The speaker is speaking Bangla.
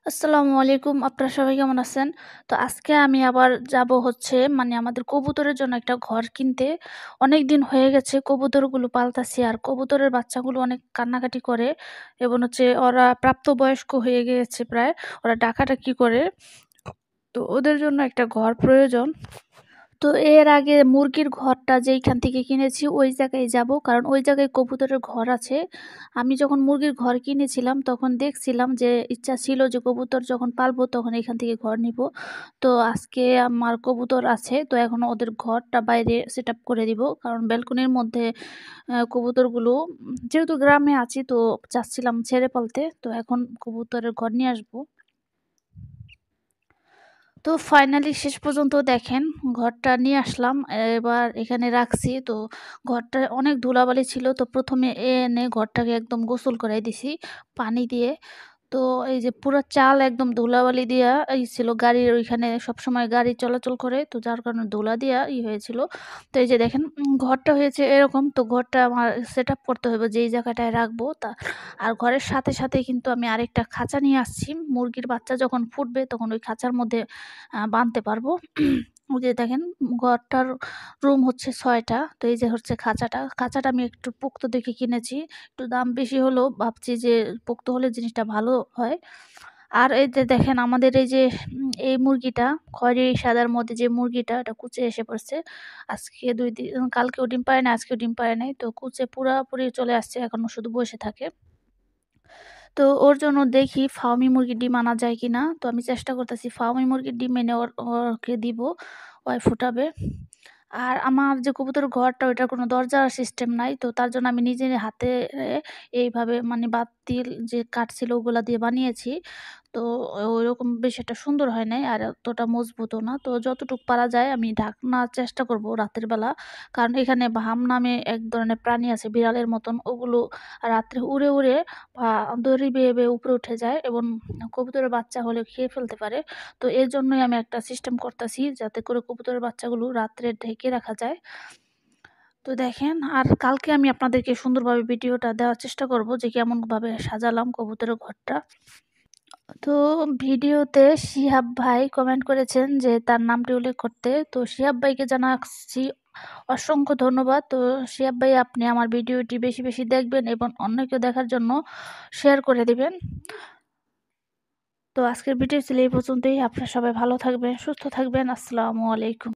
আসসালামু আলাইকুম। আপনারা সবাই কেমন আছেন? তো আজকে আমি আবার যাবো হচ্ছে আমাদের কবুতরের জন্য একটা ঘর কিনতে। অনেকদিন হয়ে গেছে কবুতরগুলো পালতাছি আর কবুতরের বাচ্চাগুলো অনেক কান্নাকাটি করে এবং হচ্ছে ওরা প্রাপ্তবয়স্ক হয়ে গিয়েছে প্রায়। ওরা ডাকাডাকি করে। তো ওদের জন্য একটা ঘর প্রয়োজন। তো এর আগে মুরগির ঘরটা যেইখান থেকে কিনেছি ওই জায়গায় যাবো। কারণ ওই জায়গায় কবুতরের ঘর আছে। আমি যখন মুরগির ঘর কিনেছিলাম তখন দেখছিলাম যে ইচ্ছা ছিল যে কবুতর যখন পালবো তখন এখান থেকে ঘর নিবো। তো আজকে আমার কবুতর আছে। তো এখন ওদের ঘরটা বাইরে সেটআপ করে দিব। কারণ ব্যালকনির মধ্যে কবুতরগুলো যেহেতু গ্রামে আছি তো চাচ্ছিলাম ছেড়ে পালতে। তো এখন কবুতরের ঘর নিয়ে আসবো। তো ফাইনালি শেষ পর্যন্ত দেখেন ঘরটা নিয়ে আসলাম। এবার এখানে রাখছি। তো ঘরটা অনেক ধুলাবালি ছিল। তো ১ম এ এনে ঘরটাকে একদম গোসল করাই দিছি পানি দিয়ে। তো এই যে পুরা চাল একদম ধুলাবালি দিয়া ছিল। গাড়ির ওইখানে সবসময় গাড়ি চলাচল করে। তো যার কারণে ধুলা দিয়া হয়েছিল। তো এই যে দেখেন ঘরটা হয়েছে এরকম। তো ঘরটা আমার সেটআপ করতে হবে যেই জায়গাটায় রাখবো আর ঘরের সাথে, সাথে কিন্তু আমি আরেকটা খাঁচা নিয়ে আসছি। মুরগির বাচ্চা যখন ফুটবে তখন ওই খাঁচার মধ্যে বাঁধতে পারবো। ওই যে দেখেন ঘরটার রুম হচ্ছে ৬ টা। তো এই যে হচ্ছে খাঁচাটা। খাঁচাটা আমি একটু পোক্ত দেখে কিনেছি। একটু দাম বেশি হলেও ভাবছি যে পোক্ত হলে জিনিসটা ভালো হয়। আর এই যে দেখেন আমাদের এই যে এই মুরগিটা খয়েরি সাদার মধ্যে যে মুরগিটা এটা কুচে এসে পড়ছে। আজকে ২ দিন কালকেও ডিম পাড়ে নাই, আজকেও ডিম পাড়ে নাই। তো কুচে পুরাপুরি চলে আসছে। এখন ও শুধু বসে থাকে। তো ওর জন্য দেখি ফার্মি মুরগির ডিম আনা যায় কিনা। তো আমি চেষ্টা করতেছি ফার্মি মুরগির ডিম এনে ওকে দিব। ওই ফুটাবে। আর আমার যে কবুতরের ঘরটা ওইটার কোনো দরজার সিস্টেম নাই। তো তার জন্য আমি নিজে হাতে এইভাবে বাতিল যে কাঠ ছিল ওগুলা দিয়ে বানিয়েছি। তো ওইরকম বেশ একটা সুন্দর হয় নাই। আর অতটা মজবুতও না। তো যতটুক পারা যায় আমি ঢাকনার চেষ্টা করব রাতের বেলা। কারণ এখানে ভাম নামে এক ধরনের প্রাণী আছে বিড়ালের মতন। ওগুলো রাত্রে উড়ে, উড়ে বা দড়ি বেয়ে, বেয়ে উপরে উঠে যায় এবং কবুতরের বাচ্চা হলে খেয়ে ফেলতে পারে। তো এর জন্যই আমি একটা সিস্টেম করতাছি যাতে করে কবুতরের বাচ্চাগুলো রাত্রে ঢেকে রাখা যায়। তো দেখেন আর কালকে আমি আপনাদেরকে সুন্দরভাবে ভিডিওটা দেওয়ার চেষ্টা করব যে কেমনভাবে সাজালাম কবুতরের ঘরটা। তো ভিডিওতে শিহাব ভাই কমেন্ট করেছেন যে তার নামটি উল্লেখ করতে। তো শিহাব ভাইকে জানাচ্ছি অসংখ্য ধন্যবাদ। তো শিহাব ভাই আপনি আমার ভিডিওটি বেশি, বেশি দেখবেন এবং অন্যকে দেখার জন্য শেয়ার করে দিবেন। তো আজকের ভিডিও ছিল এই পর্যন্তই। আপনারা সবাই ভালো থাকবেন, সুস্থ থাকবেন। আসসালামু আলাইকুম।